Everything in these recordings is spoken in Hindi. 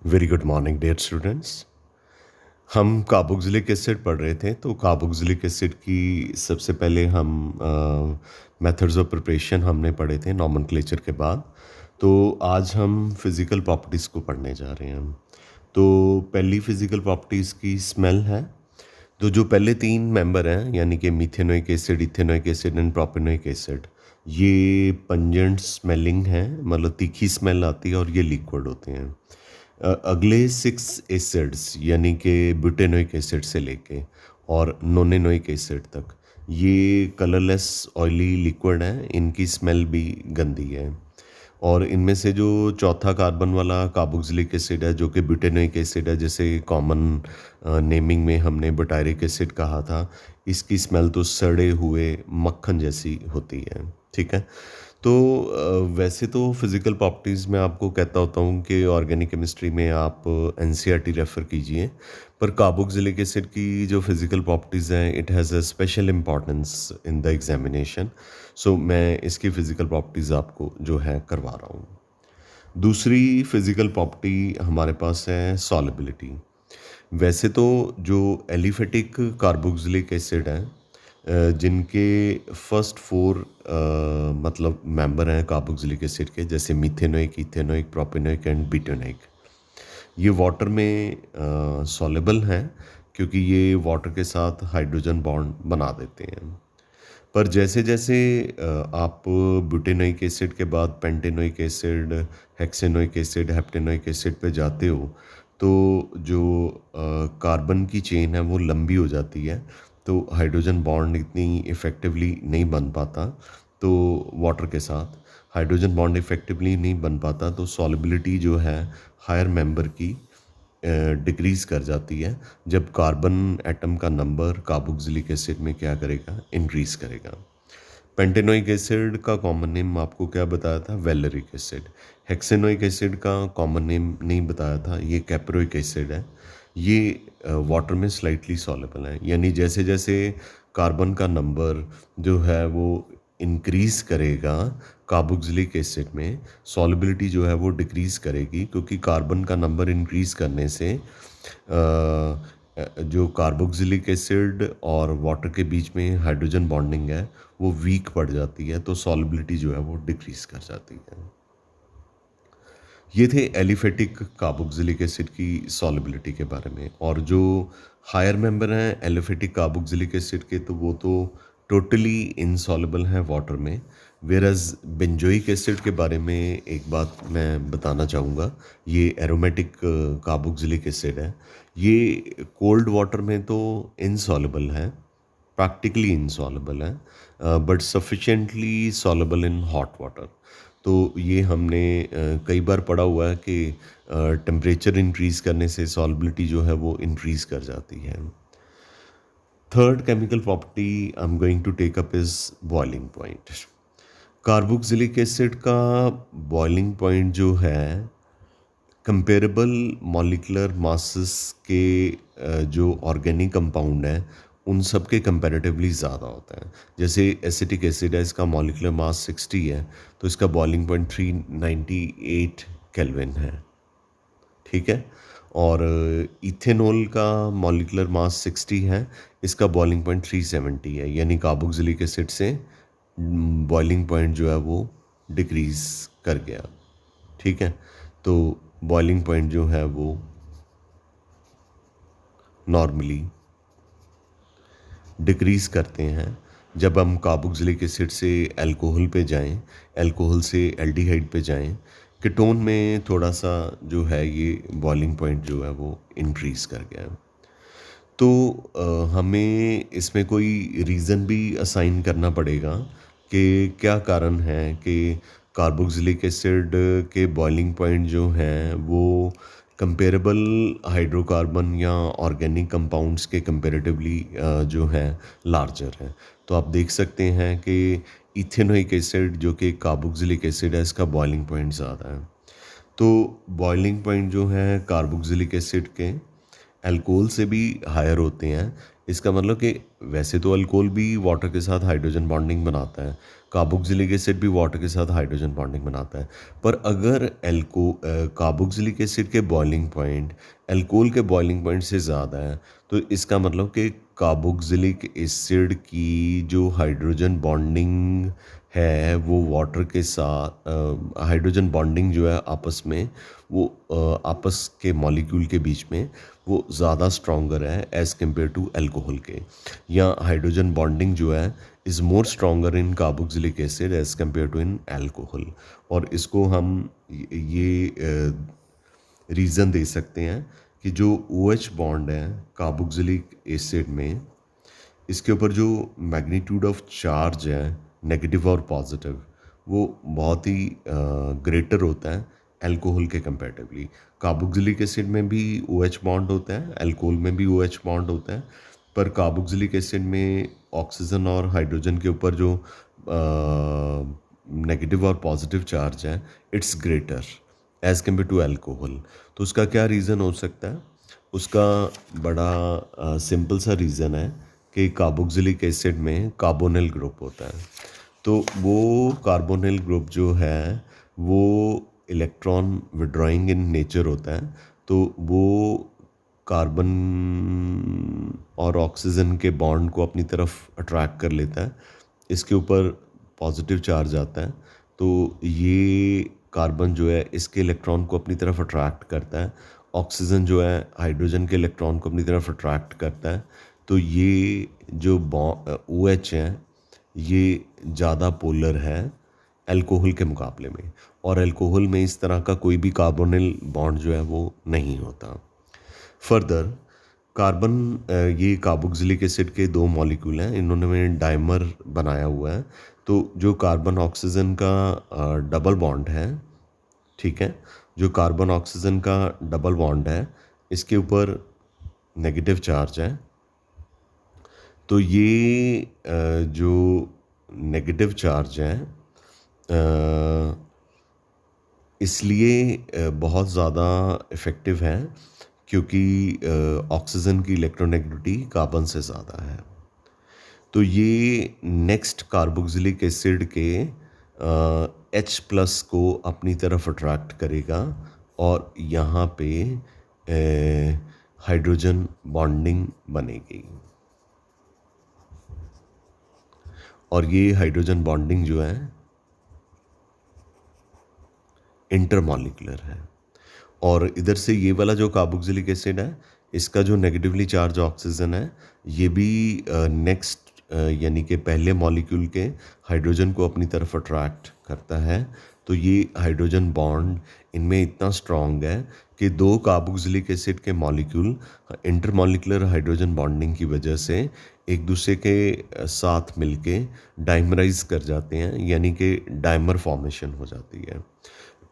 Very good morning dear students. हम कार्बोक्सिलिक एसिड पढ़ रहे थे, तो कार्बोक्सिलिक एसिड की सबसे पहले हम मेथड्स ऑफ प्रिपरेशन हमने पढ़े थे नॉमेनक्लेचर के बाद। तो आज हम फिज़िकल प्रॉपर्टीज़ को पढ़ने जा रहे हैं। तो पहली फिज़िकल प्रॉपर्टीज़ की स्मेल है। तो जो पहले तीन मेंबर हैं यानी कि methanoic acid, ethanoic acid and propanoic acid, ये पंजेंट स्मेलिंग है, मतलब तीखी स्मेल आती है और ये लिक्विड होते हैं। अगले सिक्स एसिड्स यानी कि ब्यूटेनोइक एसिड से लेके और नोनेनोइक एसिड तक, ये कलरलेस ऑयली लिक्विड हैं, इनकी स्मेल भी गंदी है। और इनमें से जो चौथा कार्बन वाला कार्बोक्सिलिक एसिड है जो कि ब्यूटेनोइक एसिड है, जैसे कॉमन नेमिंग में हमने बुटायरिक एसिड कहा था, इसकी स्मेल तो सड़े हुए मक्खन जैसी होती है। ठीक है। तो वैसे तो फिज़िकल प्रॉपर्टीज़ में आपको कहता होता हूँ कि ऑर्गेनिक केमिस्ट्री में आप एनसीईआरटी रेफ़र कीजिए, पर कार्बोक्सिलिक एसिड की जो फिज़िकल प्रॉपर्टीज़ हैं it has a special importance in the examination. So मैं इसकी फ़िज़िकल प्रॉपर्टीज़ आपको जो है करवा रहा हूँ। दूसरी फिज़िकल प्रॉपर्टी हमारे पास है सॉलिबिलिटी। वैसे तो जो एलिफेटिक कार्बोक्सिलिक एसिड है, जिनके फर्स्ट फोर मतलब मेंबर हैं कार्बोक्सिलिक एसिड के, जैसे methanoic, ethanoic, propanoic and butanoic, ये वाटर में सॉलेबल हैं क्योंकि ये वाटर के साथ हाइड्रोजन बॉन्ड बना देते हैं। पर जैसे जैसे आप ब्यूटेनोइक एसिड के बाद पेंटेनोइक एसिड, हेक्सेनोइक एसिड, हेप्टेनोइक एसिड पे जाते हो, तो जो कार्बन की चेन है वो लंबी हो जाती है, तो हाइड्रोजन बॉन्ड इतनी इफ़ेक्टिवली नहीं बन पाता। तो वाटर के साथ हाइड्रोजन बॉन्ड इफ़ेक्टिवली नहीं बन पाता, तो सॉलिबिलिटी जो है हायर मेंबर की डिक्रीज़ कर जाती है, जब कार्बन एटम का नंबर कार्बोक्सिलिक एसिड में क्या करेगा, इंक्रीज़ करेगा। पेंटेनोइक एसिड का कॉमन नेम आपको क्या बताया था, वेलरिक एसिड। हेक्सेनोइक एसिड का कॉमन नेम नहीं बताया था, ये कैप्रोइक एसिड है। ये वाटर में स्लाइटली सॉलेबल है, यानी जैसे जैसे कार्बन का नंबर जो है वो इंक्रीज़ करेगा कार्बोक्सिलिक एसिड में, सॉलिबिलिटी जो है वो डिक्रीज़ करेगी, क्योंकि कार्बन का नंबर इंक्रीज़ करने से जो कार्बोक्सिलिक एसिड और वाटर के बीच में हाइड्रोजन बॉन्डिंग है वो वीक पड़ जाती है, तो सॉलिबिलिटी जो है वो डिक्रीज़ कर जाती है। ये थे एलिफेटिक कार्बोक्सिलिक एसिड की सॉलिबिलिटी के बारे में। और जो हायर मेंबर हैं एलिफेटिक कार्बोक्सिलिक एसिड के, तो वो तो टोटली इनसॉल्युबल हैं वाटर में। वेरज बेंजोइक एसिड के बारे में एक बात मैं बताना चाहूँगा, ये एरोमेटिक कार्बोक्सिलिक एसिड है। ये कोल्ड वाटर में तो इनसॉल्युबल है, प्रैक्टिकली इनसॉल्युबल है, but sufficiently soluble in hot water. तो ये हमने कई बार पढ़ा हुआ है कि टेम्परेचर इंक्रीज़ करने से सॉल्बिलिटी जो है वो इंक्रीज़ कर जाती है। Third chemical property I am going to take up is boiling point. Carboxylic acid का बॉइलिंग पॉइंट जो है कंपेरेबल मॉलिक्यूलर मासेस के जो ऑर्गेनिक कंपाउंड हैं उन सब के कंपैरेटिवली ज़्यादा होता है। जैसे एसिटिक एसिड है, इसका मॉलिक्यूलर मास 60 है, तो इसका बॉइलिंग पॉइंट 398 केल्विन है। ठीक है। और इथेनॉल का मॉलिक्यूलर मास 60 है, इसका बॉइलिंग पॉइंट 370 है, यानी कार्बोक्सिलिक एसिड से बॉइलिंग पॉइंट जो है वो डिक्रीज़ कर गया। ठीक है। तो बॉइलिंग पॉइंट जो है वो नॉर्मली डिक्रीज़ करते हैं जब हम कार्बोक्सिलिक एसिड से अल्कोहल पे जाएं, अल्कोहल से एल्डिहाइड पे जाएं। कीटोन में थोड़ा सा जो है ये बॉइलिंग पॉइंट जो है वो इंक्रीज़ कर गया है। तो हमें इसमें कोई रीज़न भी असाइन करना पड़ेगा कि क्या कारण है कि कार्बोक्सिलिक एसिड के बॉइलिंग पॉइंट जो हैं वो कंपेरेबल हाइड्रोकार्बन या ऑर्गेनिक कंपाउंड्स के कंपेरेटिवली जो है लार्जर है। तो आप देख सकते हैं कि इथेनोइक एसिड जो कि कार्बोक्सिलिक एसिड है, इसका बॉइलिंग पॉइंट ज़्यादा है। तो बॉइलिंग पॉइंट जो है कार्बोक्सिलिक एसिड के अल्कोहल से भी हायर होते हैं। इसका मतलब कि वैसे तो अल्कोहल भी वाटर के साथ हाइड्रोजन बॉन्डिंग बनाता है, कार्बोक्सिलिक एसिड भी वाटर के साथ हाइड्रोजन बॉन्डिंग बनाता है। पर अगर कार्बोक्सिलिक एसिड के बॉइलिंग पॉइंट अल्कोहल के बॉइलिंग पॉइंट से ज़्यादा है, तो इसका मतलब कि कार्बोक्सिलिक एसिड की जो हाइड्रोजन बॉन्डिंग है वो वाटर के साथ हाइड्रोजन बॉन्डिंग जो है आपस में, वो आपस के मॉलिक्यूल के बीच में वो ज़्यादा स्ट्रॉन्गर है एज़ कम्पेयर टू अल्कोहल के। या हाइड्रोजन बॉन्डिंग जो है is more stronger in carboxylic acid as compare to in alcohol. और इसको हम ये रीज़न दे सकते हैं कि जो OH बॉन्ड है कार्बोक्सिलिक एसिड में, इसके ऊपर जो मैग्नीट्यूड ऑफ चार्ज है नेगेटिव और पॉजिटिव, वो बहुत ही ग्रेटर होता है अल्कोहल के कंपैरेटिवली। कार्बोक्सिलिक एसिड में भी OH बॉन्ड होता है, अल्कोहल में भी OH बॉन्ड होता है, पर कार्बोक्सिलिक एसिड में ऑक्सीजन और हाइड्रोजन के ऊपर जो नेगेटिव और पॉजिटिव चार्ज है it's greater as compare to alcohol. तो उसका क्या रीज़न हो सकता है? उसका बड़ा सिंपल सा रीज़न है कि कार्बोक्सिलिक एसिड में कार्बोनिल ग्रुप होता है। तो वो कार्बोनिल ग्रुप जो है वो इलेक्ट्रॉन विड्रॉइंग इन नेचर होता है। तो वो कार्बन और ऑक्सीजन के बॉन्ड को अपनी तरफ अट्रैक्ट कर लेता है। इसके ऊपर पॉजिटिव चार्ज आता है, तो ये कार्बन जो है इसके इलेक्ट्रॉन को अपनी तरफ अट्रैक्ट करता है, ऑक्सीजन जो है हाइड्रोजन के इलेक्ट्रॉन को अपनी तरफ अट्रैक्ट करता है। तो ये जो OH है ये ज़्यादा पोलर है अल्कोहल के मुकाबले में, और अल्कोहल में इस तरह का कोई भी कार्बोनिल बॉन्ड जो है वो नहीं होता। फर्दर कार्बन ये कार्बोक्सिलिक एसिड के दो मॉलिक्यूल हैं, इन्होंने डाइमर बनाया हुआ है। तो जो कार्बन ऑक्सीजन का डबल बॉन्ड है, ठीक है, जो कार्बन ऑक्सीजन का डबल बॉन्ड है इसके ऊपर नेगेटिव चार्ज है। तो ये जो नेगेटिव चार्ज है इसलिए बहुत ज़्यादा इफ़ेक्टिव है क्योंकि ऑक्सीजन की इलेक्ट्रोनेगेटिविटी कार्बन से ज़्यादा है। तो ये नेक्स्ट कार्बोक्सिलिक एसिड के H+ को अपनी तरफ अट्रैक्ट करेगा और यहाँ पे हाइड्रोजन बॉन्डिंग बनेगी। और ये हाइड्रोजन बॉन्डिंग जो है इंटरमॉलिक्यूलर है। और इधर से ये वाला जो कार्बोक्सिलिक एसिड है इसका जो नेगेटिवली चार्ज ऑक्सीजन है ये भी नेक्स्ट यानी कि पहले मॉलिक्यूल के हाइड्रोजन को अपनी तरफ अट्रैक्ट करता है। तो ये हाइड्रोजन बॉन्ड इनमें इतना स्ट्रॉन्ग है कि दो कार्बोक्सिलिक एसिड के मॉलिक्यूल इंटरमॉलिक्यूलर हाइड्रोजन बॉन्डिंग की वजह से एक दूसरे के साथ मिलके डाइमराइज कर जाते हैं, यानी कि डाइमर फॉर्मेशन हो जाती है।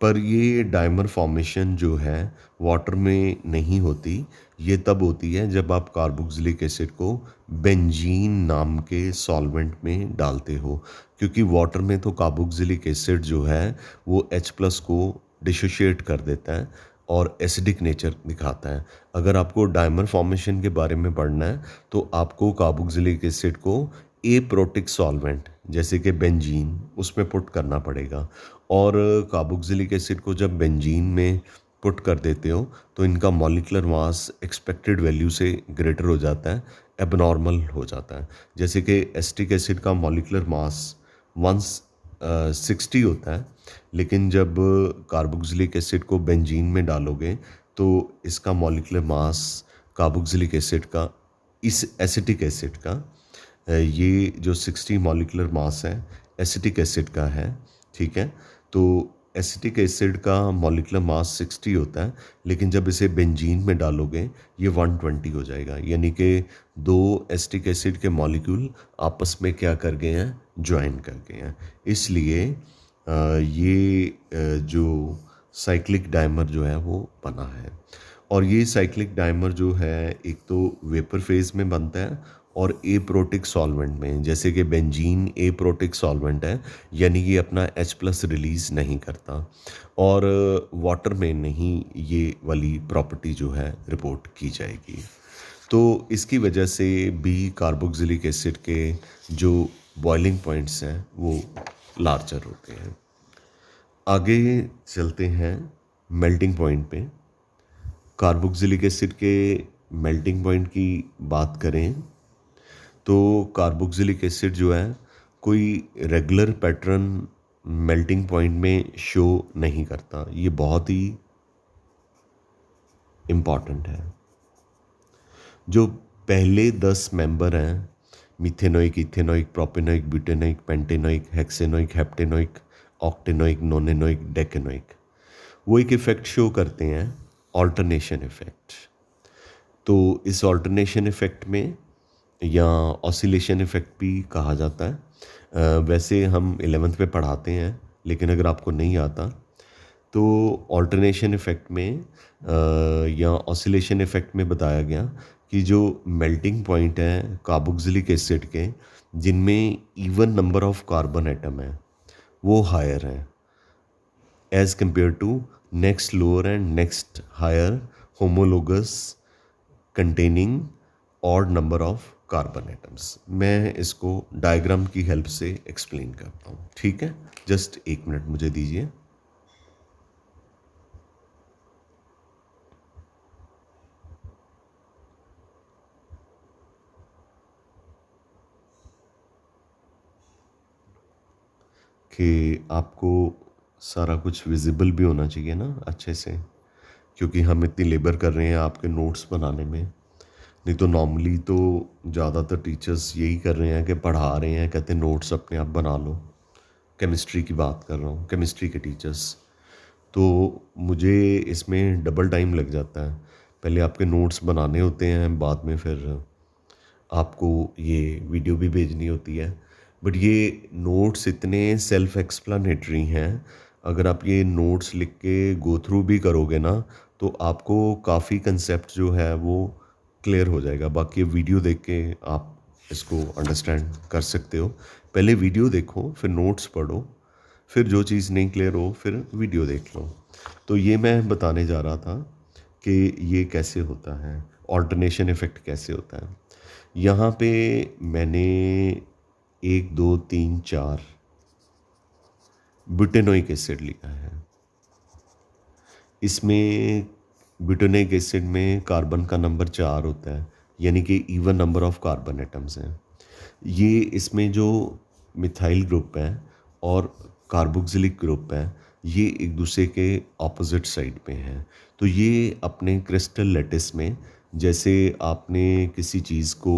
पर ये डाइमर फॉर्मेशन जो है वाटर में नहीं होती, ये तब होती है जब आप कार्बोक्सिलिक एसिड को बेंजीन नाम के सॉल्वेंट में डालते हो, क्योंकि वाटर में तो कार्बोक्सिलिक एसिड जो है वो H+ को डिसोशिएट कर देता है और एसिडिक नेचर दिखाता है। अगर आपको डाइमर फॉर्मेशन के बारे में पढ़ना है तो आपको कार्बोक्सिलिक एसिड को एप्रोटिक सॉल्वेंट जैसे कि बेंजीन उसमें पुट करना पड़ेगा। और कार्बोक्सिलिक एसिड को जब बेंजीन में पुट कर देते हो तो इनका मॉलिक्यूलर मास एक्सपेक्टेड वैल्यू से ग्रेटर हो जाता है, एबनॉर्मल हो जाता है। जैसे कि एसिटिक एसिड का मॉलिक्यूलर मास 160 होता है, लेकिन जब कार्बोक्सिलिक एसिड को बेंजीन में डालोगे तो इसका मॉलिक्यूलर मास कार्बोक्सिलिक एसिड का, इस एसिटिक एसिड का, ये जो 60 मॉलिक्यूलर मास है एसिटिक एसिड का है, ठीक है। तो एसिटिक एसिड का मॉलिक्यूलर मास 60 होता है, लेकिन जब इसे बेंजीन में डालोगे ये 120 हो जाएगा, यानी कि दो एसिटिक एसिड के मॉलिक्यूल आपस में क्या कर गए हैं, ज्वाइन कर गए हैं। इसलिए ये जो साइक्लिक डाइमर जो है वो बना है। और ये साइक्लिक डाइमर जो है एक तो वेपर फेज़ में बनता है और एप्रोटिक सॉल्वेंट में, जैसे कि बेंजीन एप्रोटिक सॉल्वेंट है, यानी ये अपना H+ रिलीज़ नहीं करता, और वाटर में नहीं ये वाली प्रॉपर्टी जो है रिपोर्ट की जाएगी। तो इसकी वजह से भी कार्बोक्सिलिक एसिड के जो बॉइलिंग पॉइंट्स हैं वो लार्जर होते हैं। आगे चलते हैं मेल्टिंग पॉइंट पे। कार्बोक्सिलिक एसिड के मेल्टिंग पॉइंट की बात करें तो कार्बोक्सिलिक एसिड जो है कोई रेगुलर पैटर्न मेल्टिंग पॉइंट में शो नहीं करता। ये बहुत ही इम्पॉर्टेंट है। जो पहले 10 मेंबर हैं, methanoic, ethanoic, propanoic, butanoic, pentanoic, hexanoic, heptanoic, octanoic, nonanoic, decanoic, वो एक इफ़ेक्ट शो करते हैं, ऑल्टरनेशन इफ़ेक्ट। तो इस ऑल्टरनेशन इफ़ेक्ट में, या ऑसिलेशन इफ़ेक्ट भी कहा जाता है, वैसे हम 11th में पढ़ाते हैं, लेकिन अगर आपको नहीं आता तो ऑल्टरनेशन इफ़ेक्ट में या ऑसिलेशन इफ़ेक्ट में बताया गया कि जो मेल्टिंग पॉइंट है कार्बोक्सिलिक एसिड के, जिनमें even number of carbon atom है, वो हायर है as compare to next lower and next higher homologous containing odd number of carbon atoms. मैं इसको डायग्राम की हेल्प से एक्सप्लेन करता हूँ, ठीक है? जस्ट 1 मिनट मुझे दीजिए। कि आपको सारा कुछ विजिबल भी होना चाहिए ना अच्छे से, क्योंकि हम इतनी लेबर कर रहे हैं आपके नोट्स बनाने में। नहीं तो नॉर्मली तो ज़्यादातर टीचर्स यही कर रहे हैं कि पढ़ा रहे हैं, कहते हैं नोट्स अपने आप बना लो। केमिस्ट्री की बात कर रहा हूँ, केमिस्ट्री के टीचर्स। तो मुझे इसमें डबल टाइम लग जाता है। पहले आपके नोट्स बनाने होते हैं, बाद में फिर आपको ये वीडियो भी भेजनी होती है। बट ये नोट्स इतने सेल्फ एक्सप्लेनेटरी हैं, अगर आप ये नोट्स लिख के गो थ्रू भी करोगे ना, तो आपको काफ़ी कंसेप्ट जो है वो क्लियर हो जाएगा। बाकी वीडियो देख के आप इसको अंडरस्टैंड कर सकते हो। पहले वीडियो देखो, फिर नोट्स पढ़ो, फिर जो चीज़ नहीं क्लियर हो फिर वीडियो देख लो। तो ये मैं बताने जा रहा था कि ये कैसे होता है, ऑल्टरनेशन इफ़ेक्ट कैसे होता है। यहाँ पे मैंने 1 2 3 4 ब्यूटेनोइक एसिड लिया है। इसमें ब्यूटेनोइक एसिड में कार्बन का नंबर 4 होता है, यानी कि even number of carbon atoms हैं। ये इसमें जो मिथाइल ग्रुप है और कार्बोक्सिलिक ग्रुप है, ये एक दूसरे के ऑपोजिट साइड पे हैं। तो ये अपने क्रिस्टल लैटिस में, जैसे आपने किसी चीज़ को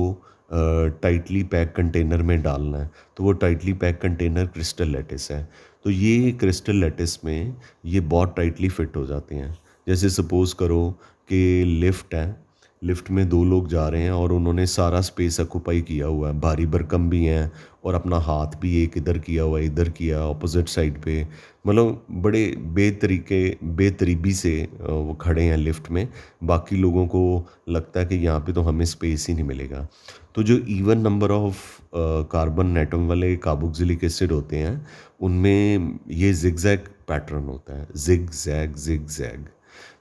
टाइटली पैक कंटेनर में डालना है, तो वो tightly pack container crystal lattice है। तो ये क्रिस्टल लैटिस में ये बहुत टाइटली फिट हो जाते हैं। जैसे सपोज़ करो कि लिफ्ट है, लिफ्ट में 2 लोग जा रहे हैं और उन्होंने सारा स्पेस ऑक्यूपाई किया हुआ है, भारी भरकम भी हैं, और अपना हाथ भी एक इधर किया हुआ है, इधर किया ऑपोजिट साइड पे, मतलब बड़े बेतरीबी से वो खड़े हैं लिफ्ट में। बाकी लोगों को लगता है कि यहाँ पे तो हमें स्पेस ही नहीं मिलेगा। तो जो even number of carbon atom वाले कार्बोक्सिलिक एसिड होते हैं, उनमें ये जिगजैग पैटर्न होता है, जिग-जैग।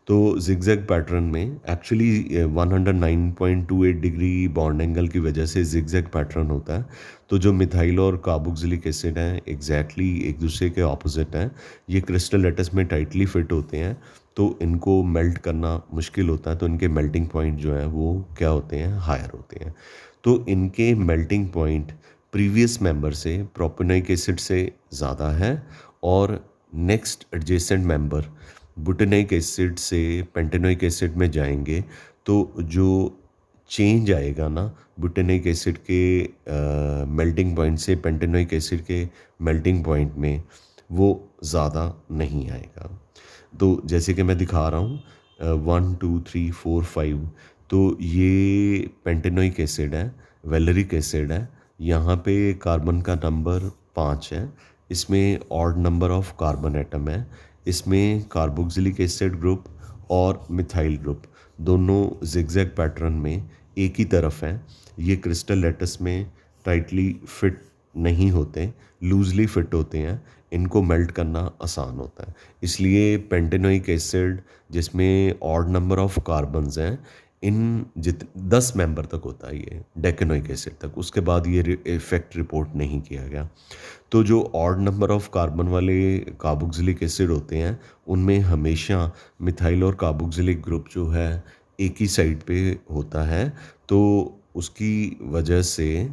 तो जिगजैग पैटर्न में एक्चुअली 109.28 डिग्री बॉन्ड एंगल की वजह से जिगजैग पैटर्न होता है। तो जो मिथाइल और कार्बोक्सिलिक एसिड हैं, एग्जैक्टली एक दूसरे के ऑपोजिट हैं। ये क्रिस्टल लैटिस में टाइटली फिट होते हैं, तो इनको मेल्ट करना मुश्किल होता है, तो इनके मेल्टिंग पॉइंट जो है वो क्या होते हैं, हायर होते हैं। तो इनके मेल्टिंग पॉइंट प्रीवियस मेंबर से, प्रोपेनोइक एसिड से ज़्यादा है, और नेक्स्ट एडजेसेंट मेंबर बुटेनोइक एसिड से पेंटेनोइक एसिड में जाएंगे, तो जो चेंज आएगा ना बुटेनोइक एसिड के मेल्टिंग पॉइंट से पेंटेनोइक एसिड के मेल्टिंग पॉइंट में, वो ज़्यादा नहीं आएगा। तो जैसे कि मैं दिखा रहा हूँ 1 2 3 4 5, तो ये पेंटेनोइक एसिड है, वैलेरिक एसिड है। यहाँ पे कार्बन का नंबर 5 है, इसमें odd number of carbon atom है। इसमें कार्बोक्सिलिक एसिड ग्रुप और मिथाइल ग्रुप दोनों जिगजैग पैटर्न में एक ही तरफ हैं, ये क्रिस्टल लैटिस में टाइटली फिट नहीं होते, लूजली फिट होते हैं, इनको मेल्ट करना आसान होता है। इसलिए पेंटेनोइक एसिड जिसमें ऑड नंबर ऑफ कार्बन्स हैं, इन 10 मेंबर तक होता है ये डेकेनोइक एसिड तक, उसके बाद ये इफेक्ट रिपोर्ट नहीं किया गया। तो जो ऑड नंबर ऑफ कार्बन वाले कार्बोक्सिलिक एसिड होते हैं, उनमें हमेशा मिथाइल और कार्बोक्सिलिक ग्रुप जो है एक ही साइड पे होता है। तो उसकी वजह से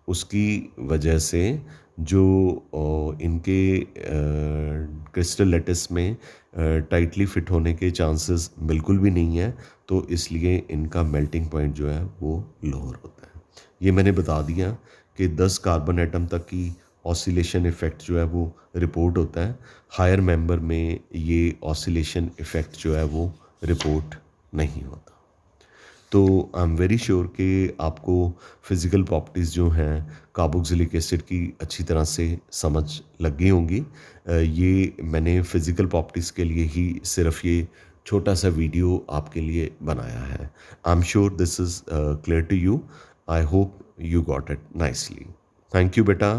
उसकी वजह से जो इनके क्रिस्टल लैटिस में टाइटली फिट होने के चांसेस बिल्कुल भी नहीं है, तो इसलिए इनका मेल्टिंग पॉइंट जो है वो लोअर होता है। ये मैंने बता दिया कि 10 कार्बन एटम तक की ऑसिलेशन इफ़ेक्ट जो है वो रिपोर्ट होता है। हायर मेंबर में ये ऑसिलेशन इफ़ेक्ट जो है वो रिपोर्ट नहीं होता। तो आई एम वेरी श्योर कि आपको फिज़िकल प्रॉपर्टीज़ जो हैं कार्बोक्सिलिक एसिड की अच्छी तरह से समझ लग गई होंगी। ये मैंने फिज़िकल प्रॉपर्टीज़ के लिए ही सिर्फ ये छोटा सा वीडियो आपके लिए बनाया है। I am sure this is clear to you. I hope you got it nicely. Thank you बेटा।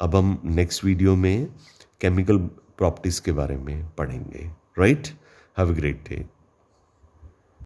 अब हम नेक्स्ट वीडियो में केमिकल प्रॉपर्टीज़ के बारे में पढ़ेंगे। Right? Have a great day.